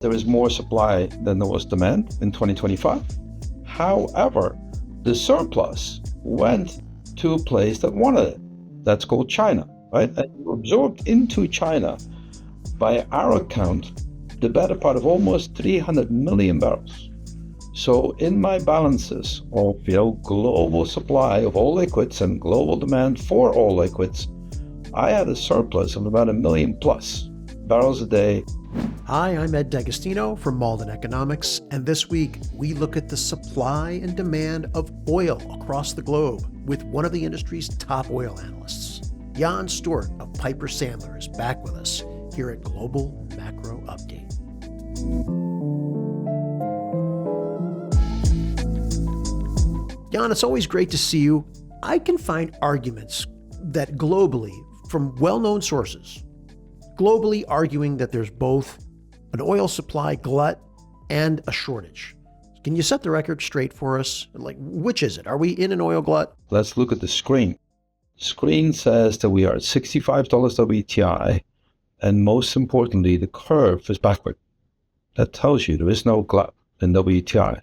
There is more supply than there was demand in 2025. However, the surplus went to a place that wanted it. That's called China, right? And you absorbed into China, by our account, the better part of almost 300 million barrels. So in my balances of global supply of all liquids and global demand for all liquids, I had a surplus of about 1 million plus barrels a day. Hi, I'm Ed D'Agostino from Malden Economics, and this week we look at the supply and demand of oil across the globe with one of the industry's top oil analysts. Jan Stewart of Piper Sandler is back with us here at Global Macro Update. Jan, it's always great to see you. I can find arguments that globally, from well-known sources, globally arguing that there's both an oil supply glut and a shortage. Can you set the record straight for us? Like, which is it? Are we in an oil glut? Let's look at the screen. Screen says that we are at $65 WTI, and most importantly, the curve is backward. That tells you there is no glut in WTI,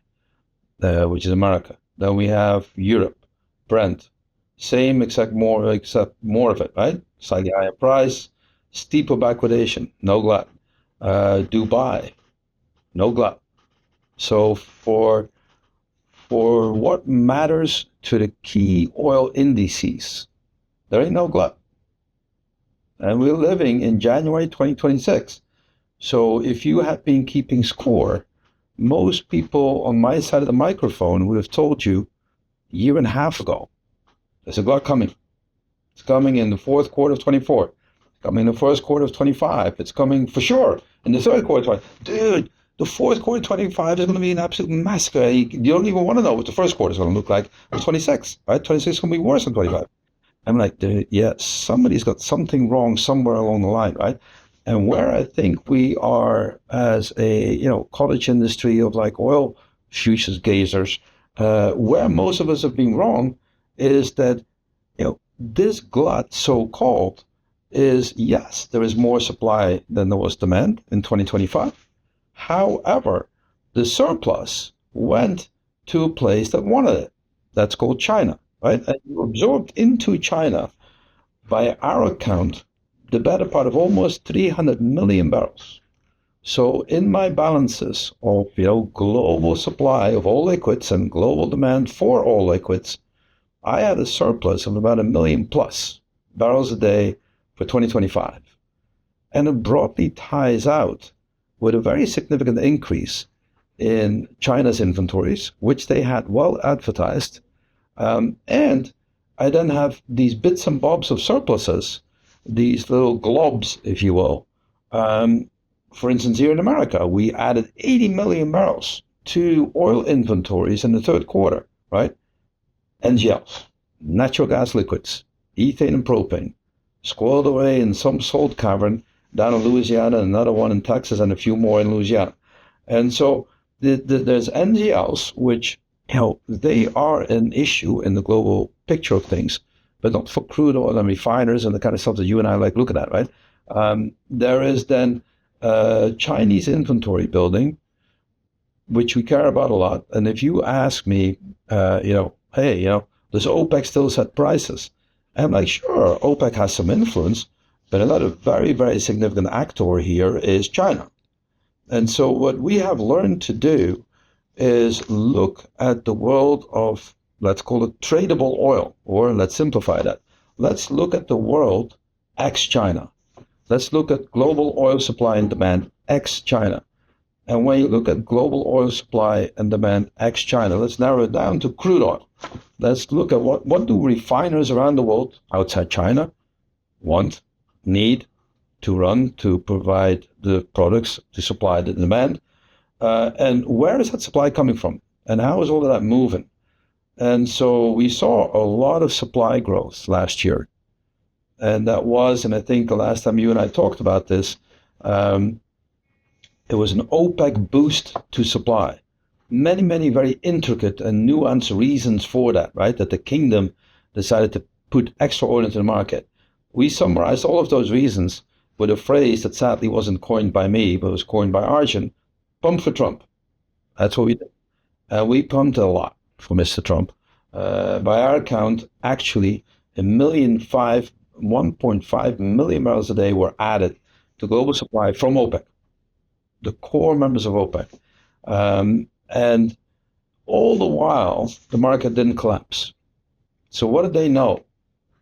which is America. Then we have Europe, Brent, same except more of it, right? Slightly higher price, steeper backwardation, no glut. Dubai, no glut. So for what matters to the key oil indices, there ain't no glut. And we're living in January 2026. So if you have been keeping score, most people on my side of the microphone would have told you a year and a half ago, there's a glut coming. It's coming in the fourth quarter of 24. Coming in the first quarter of 25. It's coming for sure in the third quarter of 25. Dude, the fourth quarter of 25 is going to be an absolute massacre. You don't even want to know what the first quarter is going to look like. 26, right? 26 is going to be worse than 25. I'm like, dude, yeah, somebody's got something wrong somewhere along the line, right? And where I think we are as a, cottage industry of like oil futures gazers, where most of us have been wrong is that, this glut, so-called, is yes, there is more supply than there was demand in 2025. However, the surplus went to a place that wanted it. That's called China, right? And you absorbed into China, by our account, the better part of almost 300 million barrels. So in my balances of global supply of all liquids and global demand for all liquids, I had a surplus of about 1 million plus barrels a day for 2025. And it broadly ties out with a very significant increase in China's inventories, which they had well advertised. And I then have these bits and bobs of surpluses, these little globs, if you will. For instance, here in America, we added 80 million barrels to oil inventories in the third quarter, right? NGLs, natural gas liquids, ethane and propane, squirreled away in some salt cavern down in Louisiana, another one in Texas, and a few more in Louisiana. And so there's NGLs, which, they are an issue in the global picture of things, but not for crude oil and refiners and the kind of stuff that you and I like looking at, right? There is then Chinese inventory building, which we care about a lot. And if you ask me, hey, does OPEC still set prices? I'm like, sure, OPEC has some influence, but another very, very significant actor here is China. And so what we have learned to do is look at the world of, let's call it tradable oil, or let's simplify that. Let's look at the world ex-China. Let's look at global oil supply and demand ex-China. And when you look at global oil supply and demand ex-China, let's narrow it down to crude oil. Let's look at what do refiners around the world outside China want, need to run to provide the products to supply the demand, and where is that supply coming from, and how is all of that moving? And so we saw a lot of supply growth last year, and that was, and I think the last time you and I talked about this, it was an OPEC boost to supply. Many, many very intricate and nuanced reasons for that, right? That the kingdom decided to put extra oil into the market. We summarized all of those reasons with a phrase that sadly wasn't coined by me, but was coined by Arjun, pump for Trump. That's what we did. We pumped a lot for Mr. Trump. By our account, actually, 1.5 million barrels a day were added to global supply from OPEC, the core members of OPEC. And all the while, the market didn't collapse. So what did they know?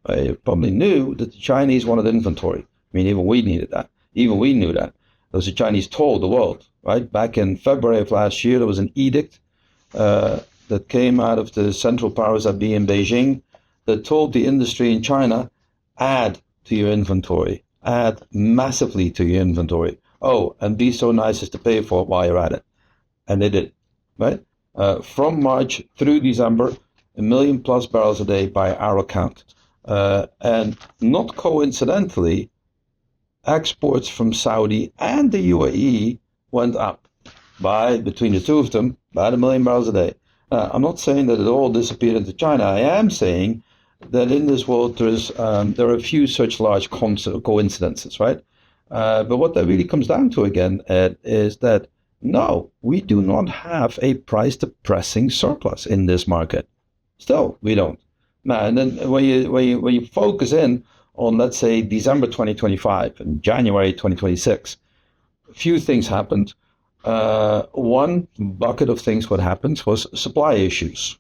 They probably knew that the Chinese wanted inventory. I mean, even we needed that. Even we knew that. Because the Chinese told the world, right? Back in February of last year, there was an edict that came out of the central powers that be in Beijing that told the industry in China, add to your inventory, add massively to your inventory. Oh, and be so nice as to pay for it while you're at it. And they did, right? From March through December, 1 million plus barrels a day by our account. And not coincidentally, exports from Saudi and the UAE went up by, between the two of them, about 1 million barrels a day. I'm not saying that it all disappeared into China. I am saying that in this world there are a few such large coincidences, right? But what that really comes down to again, Ed, is that no, we do not have a price-depressing surplus in this market. Still, we don't. Now, and then when you focus in on, let's say, December 2025 and January 2026, a few things happened. One bucket of things what happens was supply issues.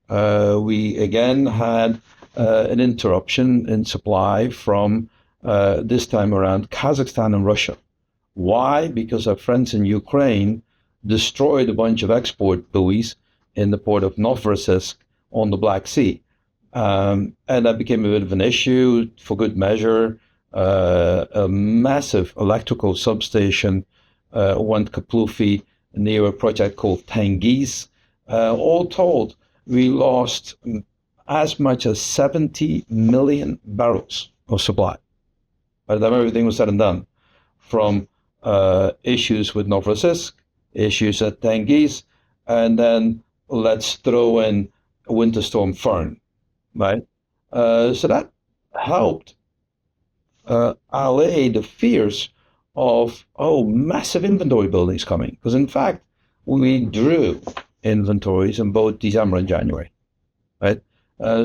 We again had an interruption in supply from this time around Kazakhstan and Russia. Why? Because our friends in Ukraine destroyed a bunch of export buoys in the port of Novorossiysk on the Black Sea. And that became a bit of an issue for good measure. A massive electrical substation went kaplufi near a project called Tengiz. All told, we lost as much as 70 million barrels of supply by the time everything was said and done, from issues with Novorossiysk, issues at Tengiz, and then let's throw in Winter Storm Fern, right? So that helped allay the fears of, massive inventory building is coming. Because in fact, we drew inventories in both December and January, right?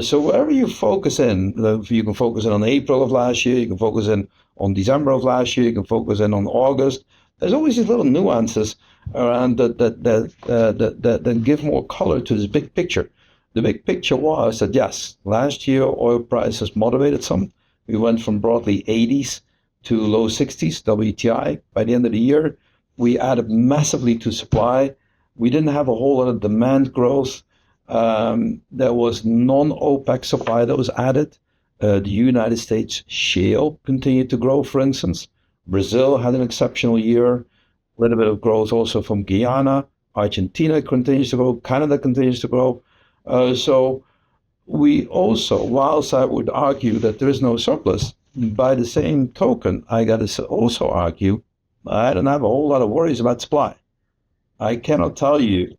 So wherever you focus in, you can focus in on April of last year, you can focus in on December of last year, you can focus in on August. There's always these little nuances around that give more color to this big picture. The big picture was that, yes, last year oil prices moderated some. We went from broadly 80s to low 60s WTI. By the end of the year, we added massively to supply. We didn't have a whole lot of demand growth. There was non-OPEC supply that was added. The United States shale continued to grow, for instance. Brazil had an exceptional year. A little bit of growth also from Guyana. Argentina continues to grow. Canada continues to grow. So we also, whilst I would argue that there is no surplus, by the same token, I got to also argue I don't have a whole lot of worries about supply. I cannot tell you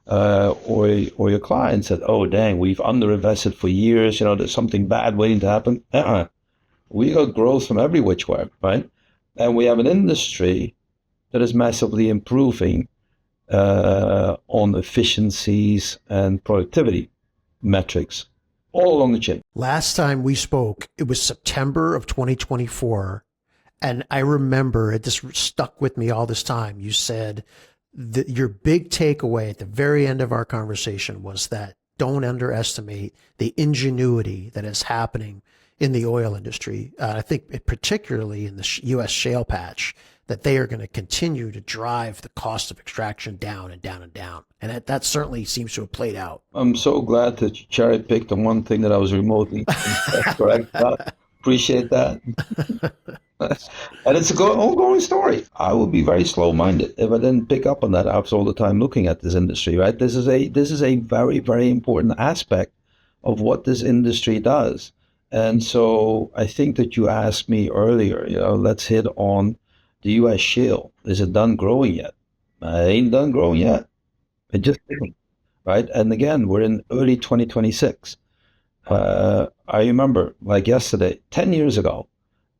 or your clients that, oh, dang, we've underinvested for years, there's something bad waiting to happen. We got growth from every which way, right? And we have an industry that is massively improving on efficiencies and productivity metrics all along the chain. Last time we spoke, it was September of 2024. And I remember it just stuck with me all this time. You said that your big takeaway at the very end of our conversation was that don't underestimate the ingenuity that is happening in the oil industry. I think particularly in the U.S. shale patch, that they are going to continue to drive the cost of extraction down and down and down. And that certainly seems to have played out. I'm so glad that you cherry picked on one thing that I was remotely correct about. Appreciate that. And it's an ongoing story. I would be very slow-minded if I didn't pick up on that after all the time looking at this industry, right? This is a very, very important aspect of what this industry does. And so I think that you asked me earlier, let's hit on the U.S. shale. Is it done growing yet? It ain't done growing yet. It just isn't, right? And again, we're in early 2026. I remember, like yesterday, 10 years ago,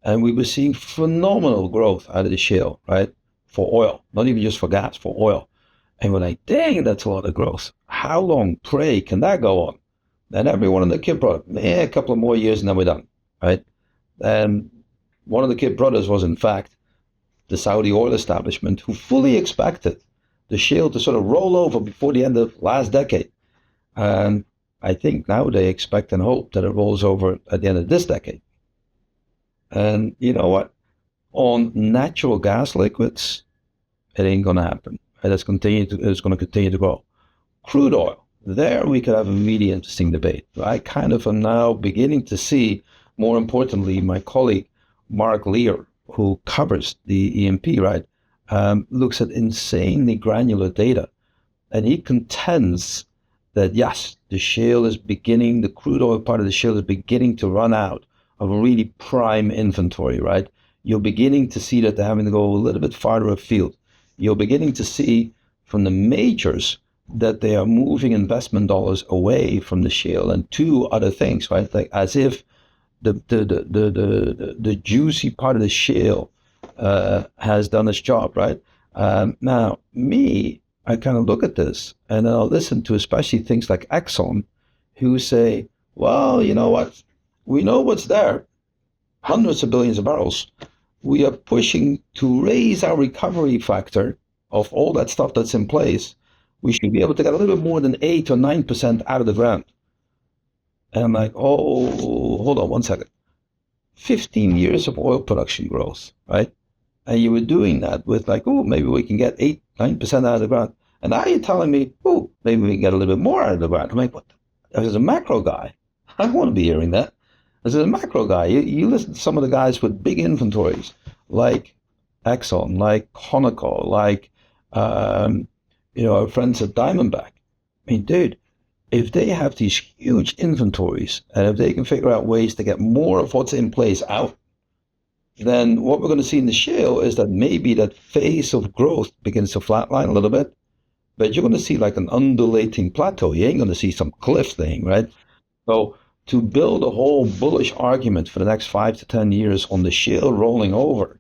and we were seeing phenomenal growth out of the shale, right? For oil, not even just for gas, for oil. And we're like, dang, that's a lot of growth. How long, pray, can that go on? And everyone in the Kidd brothers, a couple of more years and then we're done, right? And one of the Kidd brothers was, in fact, the Saudi oil establishment, who fully expected the shale to sort of roll over before the end of last decade. And I think now they expect and hope that it rolls over at the end of this decade. And you know what? On natural gas liquids, it ain't going to happen. It's going to continue to grow. Crude oil, there we could have a really interesting debate. I kind of am now beginning to see, more importantly, my colleague Mark Lear, who covers the E&P, right, looks at insanely granular data. And he contends that, yes, the crude oil part of the shale is beginning to run out of a really prime inventory, right? You're beginning to see that they're having to go a little bit farther afield. You're beginning to see from the majors that they are moving investment dollars away from the shale and to other things, right? Like as if the juicy part of the shale has done its job, right? Now, I kind of look at this and I'll listen to especially things like Exxon, who say, well, you know what? We know what's there, hundreds of billions of barrels. We are pushing to raise our recovery factor of all that stuff that's in place. We should be able to get a little bit more than 8 or 9% out of the ground. And I'm like, oh, hold on one second. 15 years of oil production growth, right? And you were doing that with like, oh, maybe we can get 8, 9% out of the ground. And now you're telling me, oh, maybe we can get a little bit more out of the ground. I'm like, what? As a macro guy, I want to be hearing that. As a macro guy, you listen to some of the guys with big inventories, like Exxon, like Conoco, like, our friends at Diamondback. I mean, dude, if they have these huge inventories and if they can figure out ways to get more of what's in place out, then what we're going to see in the shale is that maybe that phase of growth begins to flatline a little bit, but you're going to see like an undulating plateau. You ain't going to see some cliff thing, right? So to build a whole bullish argument for the next 5 to 10 years on the shale rolling over,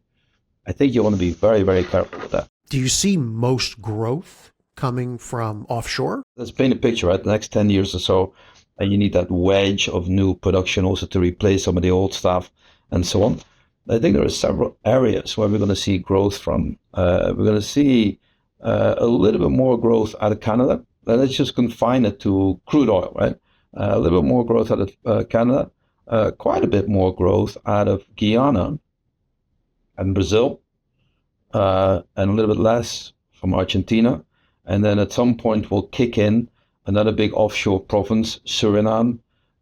I think you want to be very, very careful with that. Do you see most growth coming from offshore? Let's paint a picture, right? The next 10 years or so, and you need that wedge of new production also to replace some of the old stuff and so on. I think there are several areas where we're going to see growth from. We're going to see a little bit more growth out of Canada. Let's just confine it to crude oil, right? A little bit more growth out of Canada, quite a bit more growth out of Guyana and Brazil, and a little bit less from Argentina. And then at some point we'll kick in another big offshore province, Suriname,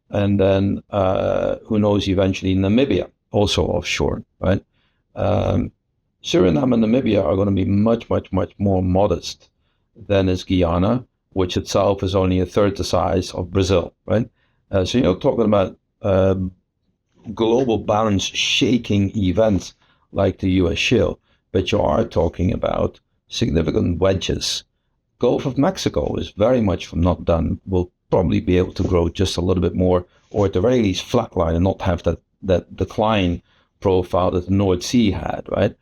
and then who knows, eventually Namibia, also offshore, right? Suriname and Namibia are going to be much, much, much more modest than is Guyana, which itself is only a third the size of Brazil, right? So you're not talking about global balance shaking events like the US shale, but you are talking about significant wedges. Gulf of Mexico is very much from not done. Will probably be able to grow just a little bit more, or at the very least flatline and not have that decline profile that the North Sea had, right?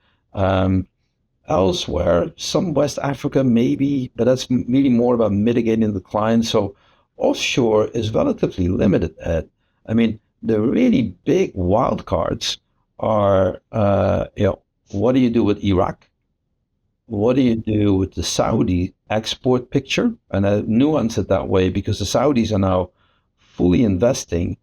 Elsewhere, some West Africa maybe, but that's really more about mitigating the decline. So offshore is relatively limited, Ed. I mean, the really big wild cards are, what do you do with Iraq? What do you do with the Saudi export picture? And I nuance it that way because the Saudis are now fully investing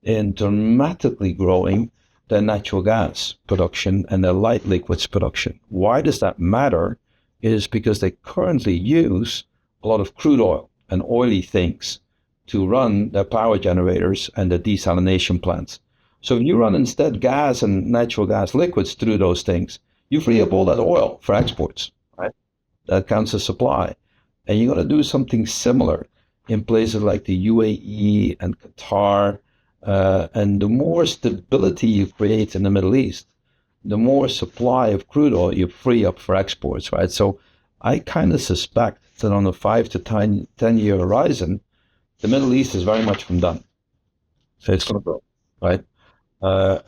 in dramatically growing their natural gas production and their light liquids production. Why does that matter? Is because they currently use a lot of crude oil and oily things to run their power generators and their desalination plants. So if you run instead gas and natural gas liquids through those things, you free up all that oil for exports, right? That counts as supply. And you're going to do something similar in places like the UAE and Qatar. And the more stability you create in the Middle East, the more supply of crude oil you free up for exports, right? So I kind of suspect that on a 5 to 10 year horizon, the Middle East is very much from done. So it's going to grow, right?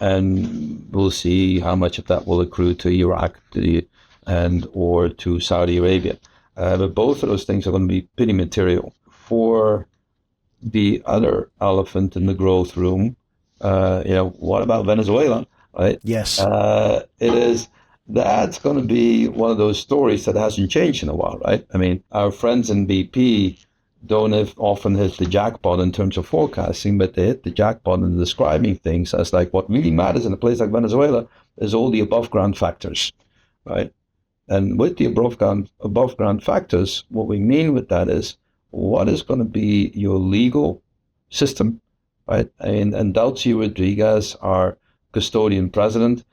And we'll see how much of that will accrue to Iraq or to Saudi Arabia. But both of those things are going to be pretty material. For the other elephant in the growth room, what about Venezuela, right? Yes. That's going to be one of those stories that hasn't changed in a while, right? I mean, our friends in BP don't often hit the jackpot in terms of forecasting, but they hit the jackpot in describing things as like what really matters in a place like Venezuela is all the above ground factors, right? And with the above ground factors, what we mean with that is what is going to be your legal system, right? And Delcy Rodriguez, our custodian president,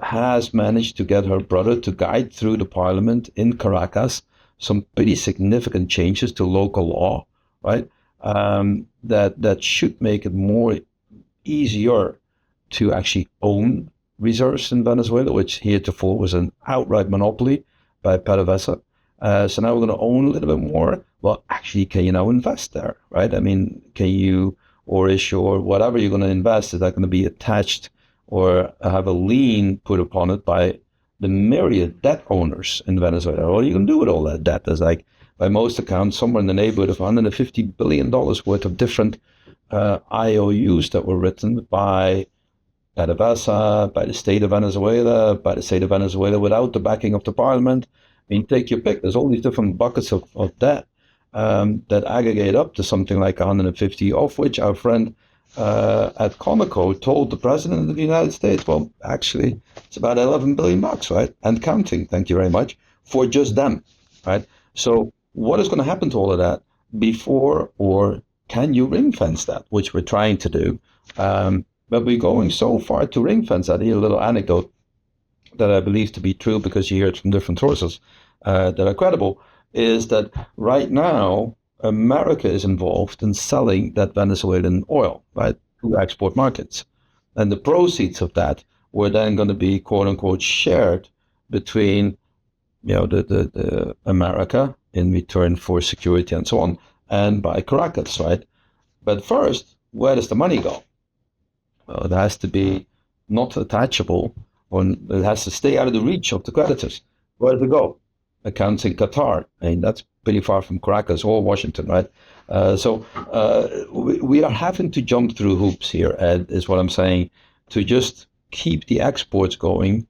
has managed to get her brother to guide through the parliament in Caracas some pretty significant changes to local law, right? That should make it more easier to actually own reserves in Venezuela, which heretofore was an outright monopoly by PDVSA. So now we're going to own a little bit more. Well, actually, can you now invest there, right? I mean, can you, or issue, or whatever you're going to invest, is that going to be attached or have a lien put upon it by the myriad debt owners in Venezuela? What are you going to do with all that debt? There's like, by most accounts, somewhere in the neighborhood of $150 billion worth of different IOUs that were written by PDVSA, by the state of Venezuela, without the backing of the parliament. I mean, take your pick. There's all these different buckets of debt that aggregate up to something like 150, of which our friend at Conoco told the president of the United States, well, actually, it's about 11 billion bucks, right? And counting, thank you very much, for just them, right? So what is going to happen to all of that before, or can you ring fence that, which we're trying to do? But we're going so far to ring fence that. Here's a little anecdote that I believe to be true because you hear it from different sources that are credible, is that right now, America is involved in selling that Venezuelan oil, right, to export markets. And the proceeds of that were then going to be, quote unquote, shared between, the America in return for security and so on, and by Caracas, right? But first, where does the money go? Well, it has to be not attachable, or it has to stay out of the reach of the creditors. Where does it go? Accounts in Qatar. I mean, that's pretty far from Caracas or Washington, right? So we are having to jump through hoops here, Ed, is what I'm saying, to just keep the exports going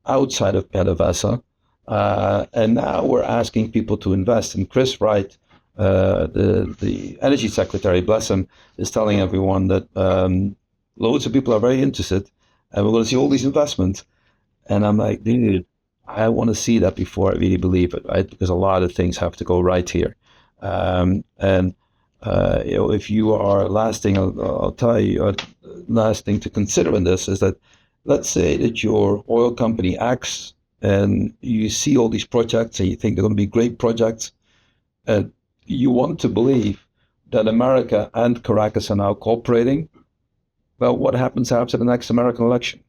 outside of PDVSA. And now we're asking people to invest. And Chris Wright, the energy secretary, bless him, is telling everyone that loads of people are very interested, and we're going to see all these investments. And I'm like, dude, I want to see that before I really believe it, right? Because a lot of things have to go right here. If you are lasting, I'll tell you, last thing to consider in this is that, let's say that your oil company acts and you see all these projects and you think they're going to be great projects. You want to believe that America and Caracas are now cooperating. Well, what happens after the next American election,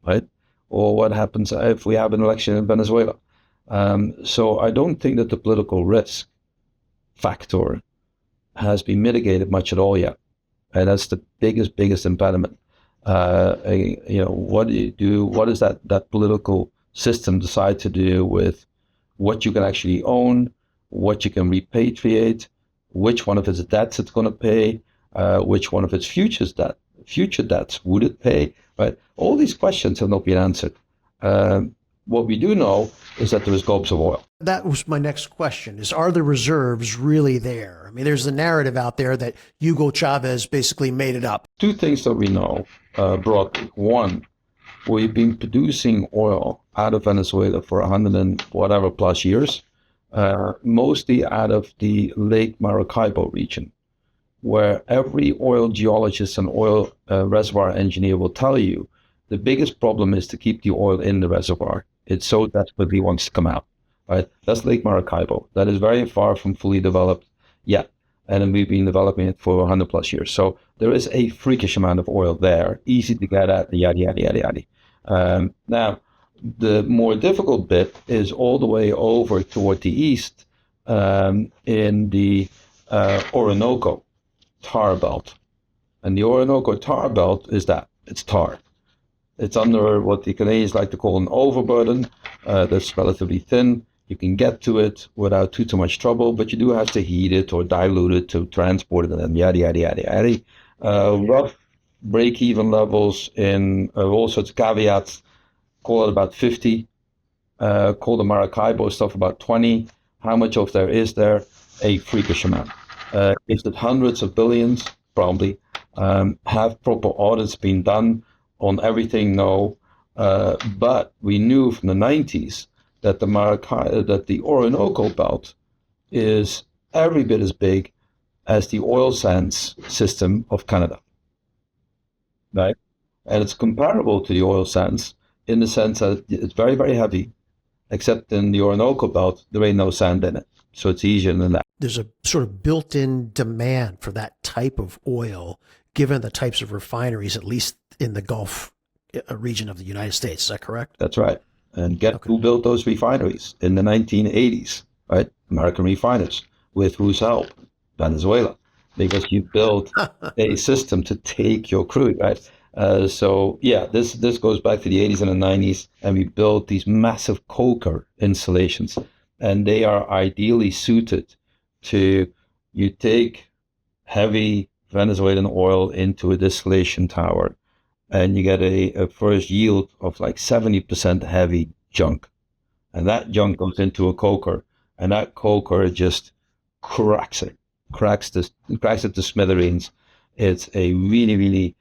right? Or what happens if we have an election in Venezuela? So I don't think that the political risk factor has been mitigated much at all yet. And that's the biggest impediment. What do you do? What does that political system decide to do with what you can actually own, what you can repatriate, which one of its debts it's going to pay, which one of its future debts would it pay, right? All these questions have not been answered. What we do know is that there is gobs of oil. That was my next question, are the reserves really there? I mean, there's the narrative out there that Hugo Chavez basically made it up. Two things that we know broadly. One, we've been producing oil out of Venezuela for 100 and whatever plus years, mostly out of the Lake Maracaibo region, where every oil geologist and oil reservoir engineer will tell you the biggest problem is to keep the oil in the reservoir. It so desperately wants to come out, right? That's Lake Maracaibo. That is very far from fully developed yet. And we've been developing it for 100 plus years. So there is a freakish amount of oil there, easy to get at, yada, yada, yada, yada. Now, the more difficult bit is all the way over toward the east in the Orinoco tar belt. And the Orinoco tar belt is that, it's tar. It's under what the Canadians like to call an overburden that's relatively thin. You can get to it without too much trouble, but you do have to heat it or dilute it to transport it, and then yada yada yada yada. Rough break-even levels in all sorts of caveats. Call it about 50. Call the Maracaibo stuff about 20. How much of there is there? A freakish amount. Is it hundreds of billions? Probably. Have proper audits been done on everything? No. But we knew from the 90s that the Orinoco Belt is every bit as big as the oil sands system of Canada, right? And it's comparable to the oil sands in the sense that it's very, very heavy, except in the Orinoco Belt, there ain't no sand in it. So it's easier than that. There's a sort of built-in demand for that type of oil, given the types of refineries, at least in the Gulf region of the United States. Is that correct? That's right. And who built those refineries in the 1980s, right? American refiners. With whose help? Venezuela. Because you built a system to take your crude, right? So yeah, this goes back to the 80s and the 90s, and we built these massive coker installations, and they are ideally suited to, you take heavy Venezuelan oil into a distillation tower, and you get a first yield of like 70% heavy junk, and that junk goes into a coker, and that coker just cracks it to smithereens. It's a really, really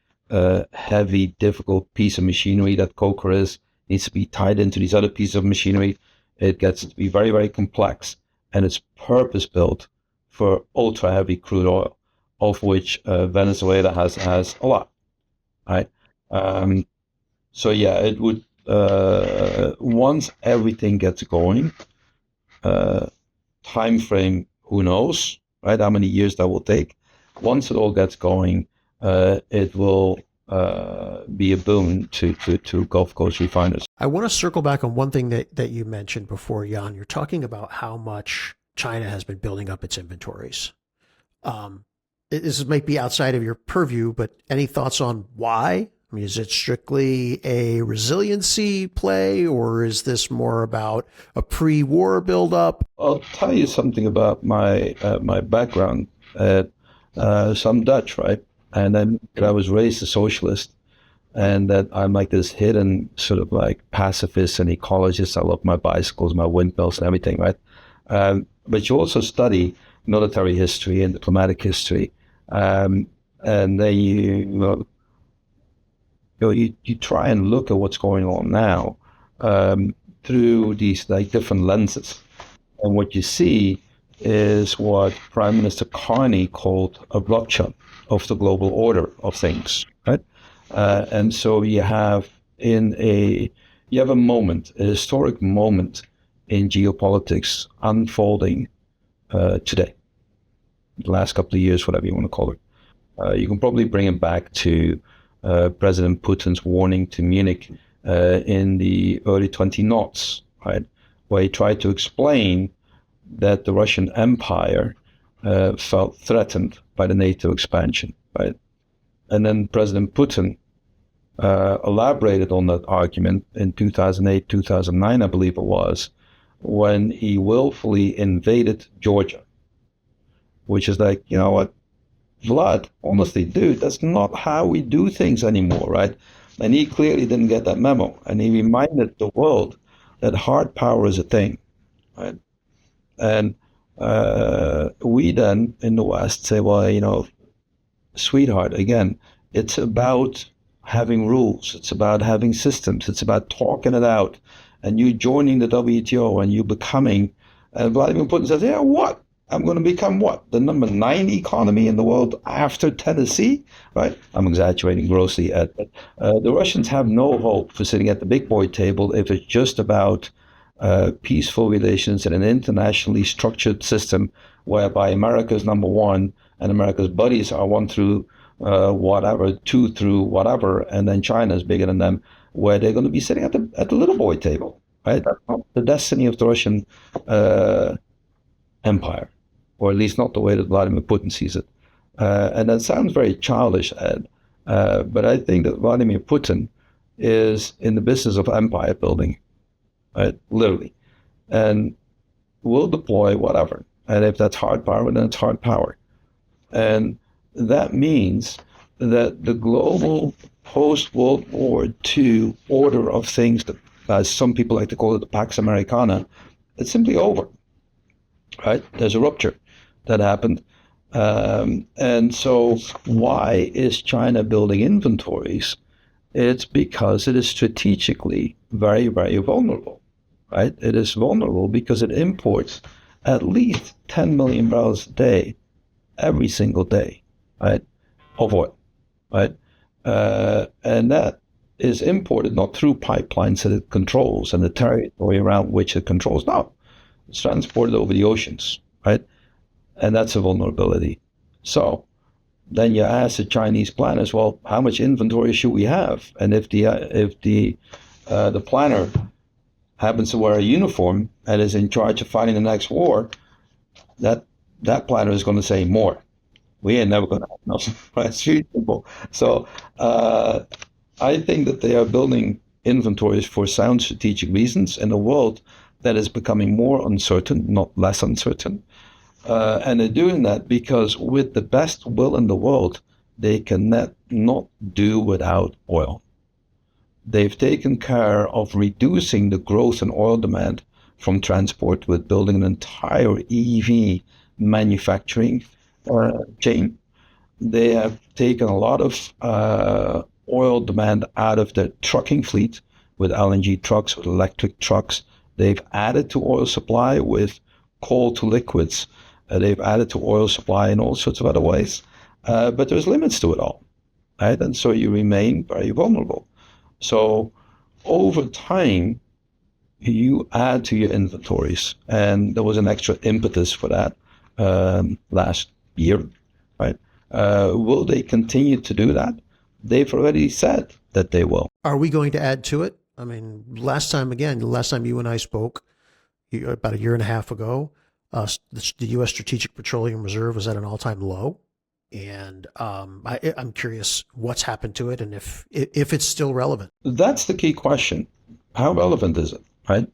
heavy, difficult piece of machinery that coker is. Needs to be tied into these other pieces of machinery. It gets to be very, very complex, and it's purpose built for ultra heavy crude oil, of which Venezuela has a lot, right? So yeah, it would once everything gets going, time frame, who knows, right? How many years that will take. Once it all gets going, it will be a boon to Gulf Coast refiners. I want to circle back on one thing that you mentioned before, Jan. You're talking about how much China has been building up its inventories. This might be outside of your purview, but any thoughts on why? I mean, is it strictly a resiliency play, or is this more about a pre-war buildup? I'll tell you something about my my background. So I'm Dutch, right? And then I was raised a socialist, and that I'm like this hidden sort of like pacifist and ecologist. I love my bicycles, my windmills, and everything, right? But you also study military history and diplomatic history, and then you try and look at what's going on now through these like different lenses, and what you see is what Prime Minister Carney called a rupture of the global order of things, right? And so you have a moment, a historic moment in geopolitics unfolding today, the last couple of years, whatever you want to call it. You can probably bring it back to President Putin's warning to Munich in the early 2000s, right, where he tried to explain that the Russian Empire felt threatened by the NATO expansion, right? And then President Putin elaborated on that argument in 2008, 2009, I believe it was, when he willfully invaded Georgia, which is like, you know what, Vlad, honestly, dude, that's not how we do things anymore, right? And he clearly didn't get that memo. And he reminded the world that hard power is a thing, right? And we then in the West say, well, sweetheart, again, it's about having rules. It's about having systems. It's about talking it out. And you joining the WTO and you becoming, and Vladimir Putin says, yeah, what? I'm going to become what? The number 9 economy in the world after Tennessee, right? I'm exaggerating grossly. The Russians have no hope for sitting at the big boy table if it's just about peaceful relations in an internationally structured system whereby America is number one and America's buddies are 1 through whatever, 2 through whatever, and then China is bigger than them, where they're going to be sitting at the little boy table, right? That's not the destiny of the Russian empire, or at least not the way that Vladimir Putin sees it. And that sounds very childish, Ed, but I think that Vladimir Putin is in the business of empire building, right? Literally. And will deploy whatever. And if that's hard power, then it's hard power. And that means that the global post-World War II order of things, that, as some people like to call it, the Pax Americana, it's simply over, right? There's a rupture that happened. And so why is China building inventories? It's because it is strategically very, very vulnerable, right? It is vulnerable because it imports at least 10 million barrels a day, every single day, right, of oil, right? And that is imported not through pipelines that it controls and the territory around which it controls. No, it's transported over the oceans, right? And that's a vulnerability. So then you ask the Chinese planners, well, how much inventory should we have? And if the planner happens to wear a uniform and is in charge of fighting the next war, that planner is going to say more. We ain't never going to have enough. Right? It's really simple. So I think that they are building inventories for sound strategic reasons in a world that is becoming more uncertain, not less uncertain. And they're doing that because with the best will in the world, they can not do without oil. They've taken care of reducing the growth in oil demand from transport with building an entire EV manufacturing chain. They have taken a lot of oil demand out of the trucking fleet with LNG trucks, with electric trucks. They've added to oil supply with coal to liquids. They've added to oil supply in all sorts of other ways. But there's limits to it all, right? And so you remain very vulnerable. So over time, you add to your inventories. And there was an extra impetus for that last year, right? Will they continue to do that? They've already said that they will. Are we going to add to it? I mean, last time you and I spoke about a year and a half ago, the U.S. Strategic Petroleum Reserve was at an all-time low. And I'm curious what's happened to it and if it's still relevant. That's the key question. How relevant is it, right?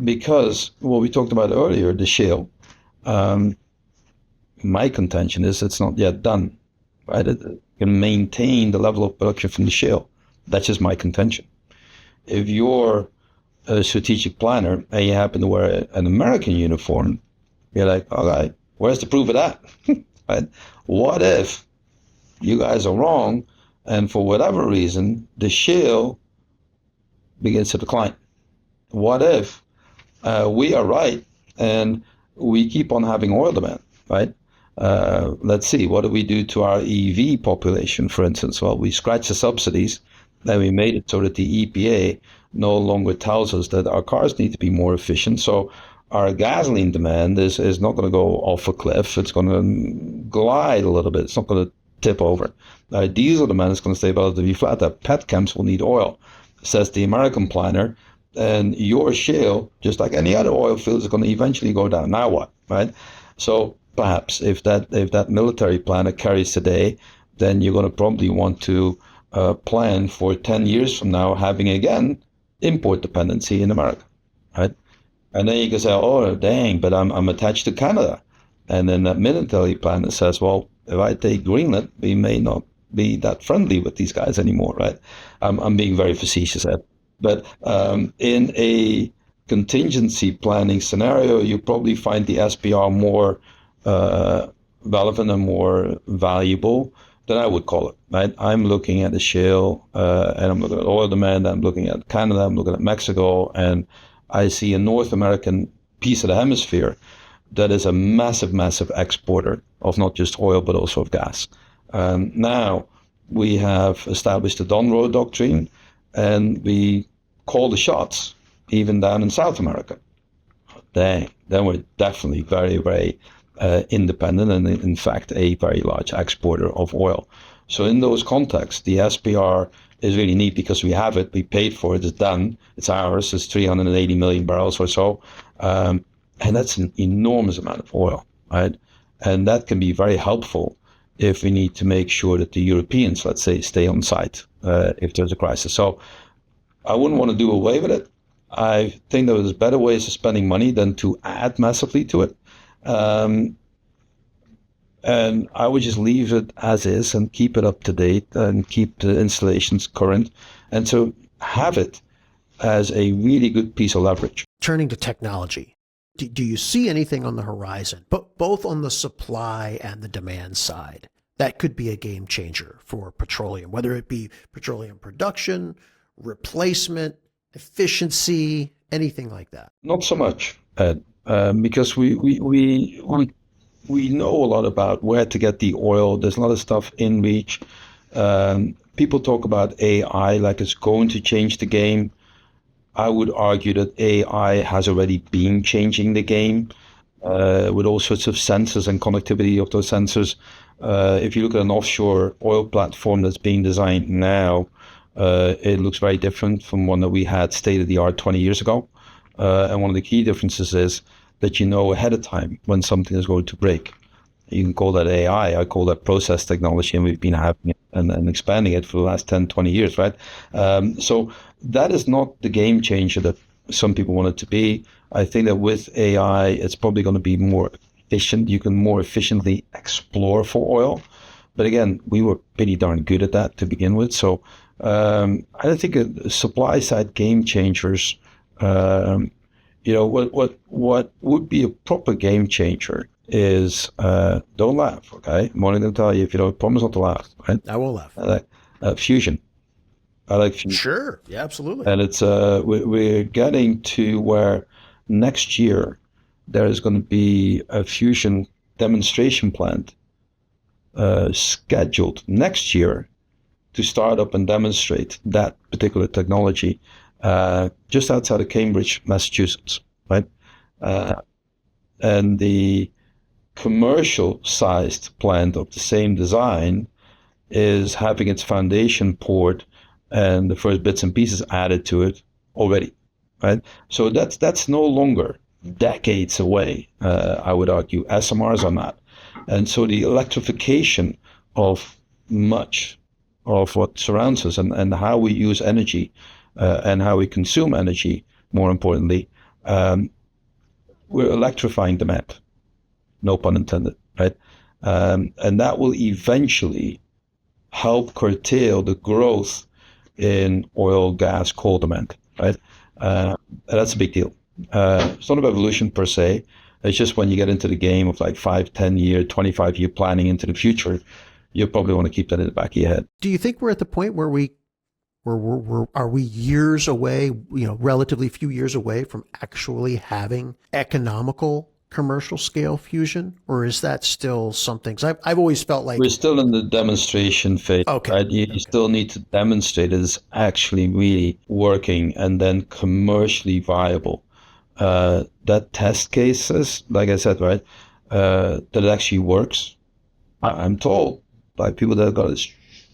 Because what we talked about earlier, the shale, my contention is it's not yet done, right? It can maintain the level of production from the shale. That's just my contention. If you're a strategic planner and you happen to wear an American uniform, you're like, all right, where's the proof of that? Right? What if you guys are wrong and for whatever reason, the shale begins to decline? What if we are right and we keep on having oil demand, right? Let's see, what do we do to our EV population, for instance? Well, we scratch the subsidies, then we made it so that the EPA no longer tells us that our cars need to be more efficient. So our gasoline demand is not going to go off a cliff. It's going to glide a little bit. It's not going to tip over. Diesel demand is going to stay relatively flat. That petchems will need oil, says the American planner. And your shale, just like any other oil field, is going to eventually go down. Now what, right? So perhaps if that military planner carries today, then you're going to probably want to plan for 10 years from now having again import dependency in America, right? And then you can say, oh, dang, but I'm attached to Canada. And then that military planner says, well, if I take Greenland, we may not be that friendly with these guys anymore, right? I'm being very facetious there. But in a contingency planning scenario, you probably find the SPR more relevant and more valuable than I would call it, right? I'm looking at the shale and I'm looking at oil demand. I'm looking at Canada. I'm looking at Mexico. And I see a North American piece of the hemisphere that is a massive, massive exporter of not just oil, but also of gas. Now we have established the Donroe Doctrine, and we call the shots, even down in South America. Then we're definitely very, very independent, and in fact, a very large exporter of oil. So in those contexts, the SPR is really neat because we have it, we paid for it, it's done, it's ours, it's 380 million barrels or so. And that's an enormous amount of oil, right? And that can be very helpful if we need to make sure that the Europeans, let's say, stay on site if there's a crisis. So I wouldn't want to do away with it. I think there was better ways of spending money than to add massively to it. Um, and I would just leave it as is and keep it up to date and keep the installations current. And so have it as a really good piece of leverage. Turning to technology, do you see anything on the horizon, but both on the supply and the demand side, that could be a game changer for petroleum, whether it be petroleum production, replacement, efficiency, anything like that? Not so much, Ed, because we know a lot about where to get the oil. There's a lot of stuff in reach. People talk about AI like it's going to change the game. I would argue that AI has already been changing the game with all sorts of sensors and connectivity of those sensors. If you look at an offshore oil platform that's being designed now, it looks very different from one that we had state of the art 20 years ago. And one of the key differences is that you know ahead of time when something is going to break. You can call that AI. I call that process technology, and we've been having it and expanding it for the last 10, 20 years, right? So that is not the game changer that some people want it to be. I think that with AI, it's probably going to be more efficient. You can more efficiently explore for oil. But again, we were pretty darn good at that to begin with. So I don't think supply side game changers, what would be a proper game changer is don't laugh, okay? I'm only going to tell you if you don't promise not to laugh, right? I won't laugh. Fusion. I like fusion. Sure. Yeah, absolutely. And it's we're getting to where next year there is going to be a fusion demonstration plant scheduled next year to start up and demonstrate that particular technology just outside of Cambridge, Massachusetts, right? And the commercial sized plant of the same design is having its foundation poured and the first bits and pieces added to it already, right? So that's no longer decades away, I would argue. SMRs are not. And so the electrification of much of what surrounds us and how we use energy and how we consume energy, more importantly, we're electrifying demand. No pun intended, right? And that will eventually help curtail the growth in oil, gas, coal demand, right? That's a big deal. It's not a revolution per se. It's just when you get into the game of like 5, 10 year, 25-year planning into the future, you probably want to keep that in the back of your head. Do you think we're at the point where are we years away, relatively few years away from actually having economical commercial scale fusion, or is that still something? Because I've always felt like we're still in the demonstration phase. Okay. Right? You still need to demonstrate it is actually really working and then commercially viable. That test cases, like I said, right, that it actually works. I'm told by people that have got a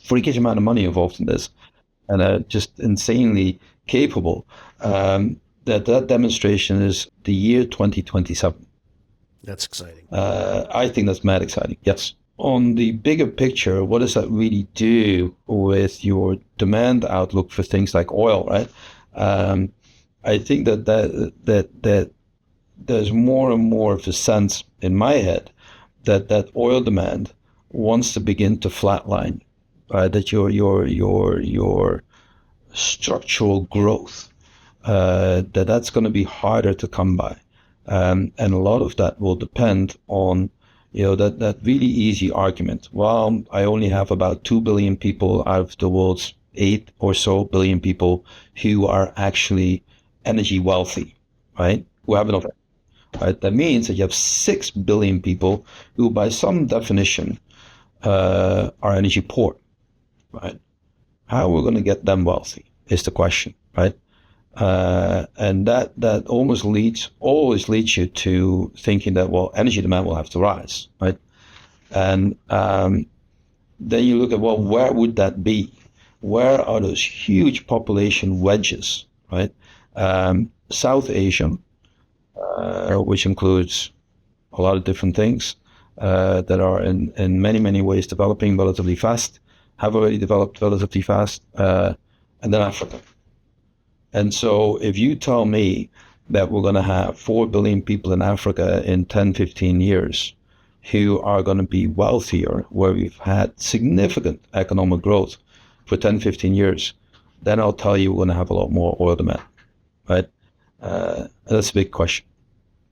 freakish amount of money involved in this and are just insanely capable, that demonstration is the year 2027. That's exciting. I think that's mad exciting, yes. On the bigger picture, what does that really do with your demand outlook for things like oil, right? I think that there's more and more of a sense in my head that oil demand wants to begin to flatline, right? That your structural growth, that's going to be harder to come by. And a lot of that will depend on, that really easy argument. Well, I only have about 2 billion people out of the world's 8 or so billion people who are actually energy wealthy, right? Who have enough, right? That means that you have 6 billion people who, by some definition, are energy poor, right? How are we going to get them wealthy is the question, right? And that always leads you to thinking that, well, energy demand will have to rise, right? And then you look at, well, where would that be? Where are those huge population wedges, right? South Asia, which includes a lot of different things that are in many, many ways developing relatively fast, have already developed relatively fast, and then Africa. And so if you tell me that we're going to have 4 billion people in Africa in 10, 15 years who are going to be wealthier, where we've had significant economic growth for 10, 15 years, then I'll tell you we're going to have a lot more oil demand, right? That's a big question.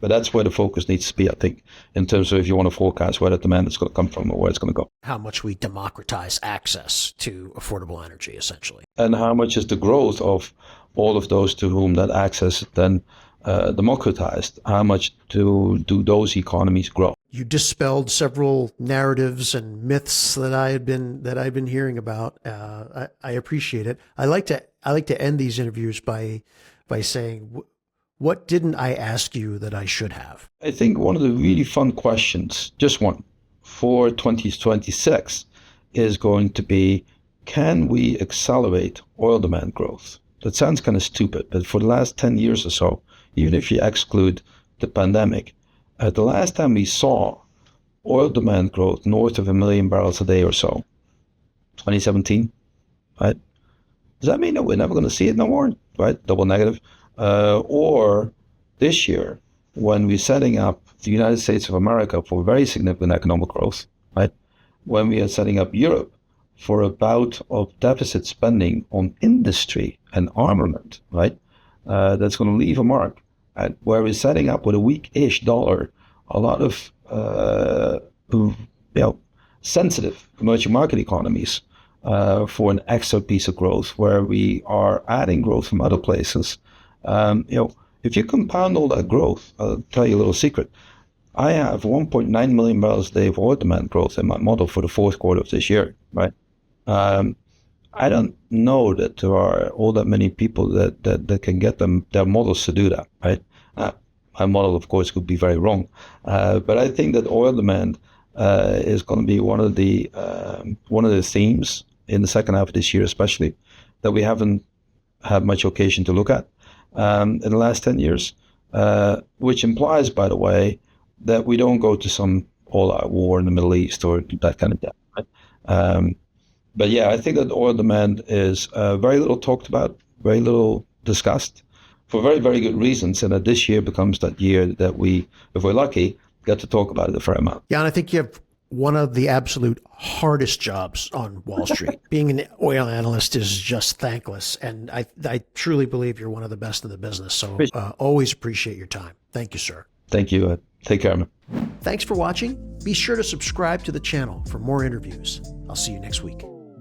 But that's where the focus needs to be, I think, in terms of if you want to forecast where the demand is going to come from or where it's going to go. How much we democratize access to affordable energy, essentially. And how much is the growth of all of those to whom that access is then democratized? How much do those economies grow? You dispelled several narratives and myths that I've been hearing about. I appreciate it. I like to end these interviews by saying, what didn't I ask you that I should have? I think one of the really fun questions, just one, for 2026 is going to be, can we accelerate oil demand growth? That sounds kind of stupid, but for the last 10 years or so, even if you exclude the pandemic, the last time we saw oil demand growth north of 1 million barrels a day or so, 2017, right? Does that mean that we're never going to see it no more, right? Double negative. Or this year, when we're setting up the United States of America for very significant economic growth, right? When we are setting up Europe for a bout of deficit spending on industry and armament, right? That's going to leave a mark. And where we're setting up with a weak-ish dollar, a lot of sensitive emerging market economies for an extra piece of growth, where we are adding growth from other places. If you compound all that growth, I'll tell you a little secret. I have 1.9 million barrels a day of oil demand growth in my model for the fourth quarter of this year, right? I don't know that there are all that many people that can get their models to do that, right? My model, of course, could be very wrong, but I think that oil demand is going to be one of the themes in the second half of this year, especially, that we haven't had much occasion to look at in the last 10 years, which implies, by the way, that we don't go to some all-out war in the Middle East or that kind of thing. Right? But yeah, I think that oil demand is very little talked about, very little discussed, for very, very good reasons, and that this year becomes that year that we, if we're lucky, get to talk about it a fair amount. Yeah, and I think you have one of the absolute hardest jobs on Wall Street. Being an oil analyst is just thankless, and I truly believe you're one of the best in the business, so always appreciate your time. Thank you, sir. Thank you. Take care, man. Thanks for watching. Be sure to subscribe to the channel for more interviews. I'll see you next week.